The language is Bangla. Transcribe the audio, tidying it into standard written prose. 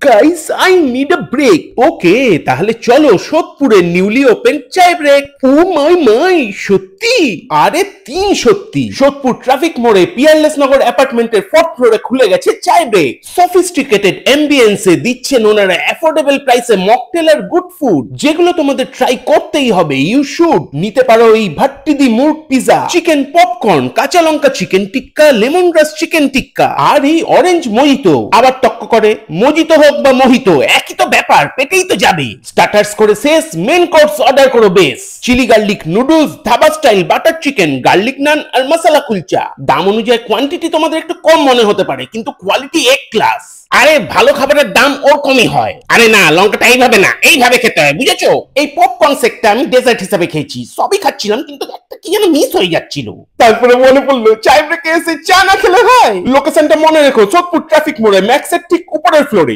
Guys I need a break. Okay, তাহলে চলো সোদপুরের newly open chai break. Oh my my, সত্যি? আরে সত্যি সোদপুর ট্রাফিক মোড়ে পিয়ারলেস নগর অ্যাপার্টমেন্টের 4th ফ্লোরে খুলে গেছে চায় ব্রেক। সফিস্টিকেটেড অ্যাম্বিয়েন্সে দিচ্ছেন ওনারা অ্যাফোর্ডেবল প্রাইসে মকটেল আর গুড ফুড, যেগুলো তোমাদের ট্রাই করতেই হবে। You should. নিতে পারো এই ভাট্টি দি মুরগ পিজা, চিকেন পপকর্ন, কাঁচা লঙ্কা চিকেন টিক্কা, লেমন গ্রাস চিকেন টিক্কা, আর এই অরেঞ্জ মজিতো। আবার টক্ক করে মজিতো হোক বা মোহিতো, একই তো ব্যাপার, পেটেই তো যাবে। স্টার্টার্স করে শেষ, মেন কোর্স অর্ডার করো বেশ। Chilli garlic noodles, dhaba style butter chicken, garlic naan আর মশলা কুলচা। দাম অনুযায়ী কোয়ান্টিটি তোমাদের একটু কম মনে হতে পারে, কিন্তু কোয়ালিটি এক ক্লাস। আরে ভালো খাবারের দাম ওর কমই হয়। আরে না, লঙ্কাটা এইভাবে না, এইভাবে খেতে হয়, বুঝেছো? এই পপকর্ন সেটটা আমি ডেজার্ট হিসেবে খেয়েছি, সবই খাচ্ছিলাম, কিন্তু একটা কি যেন মিস হয়ে যাচ্ছিল। তারপরে মনে পড়লো চায় ব্রেকে এসে চা না খেলে হয়। লোকেশনটা মনে রেখো, সোদপুর ট্রাফিক মোড়ে ম্যাক্সের ঠিক উপরের ফ্লোরে।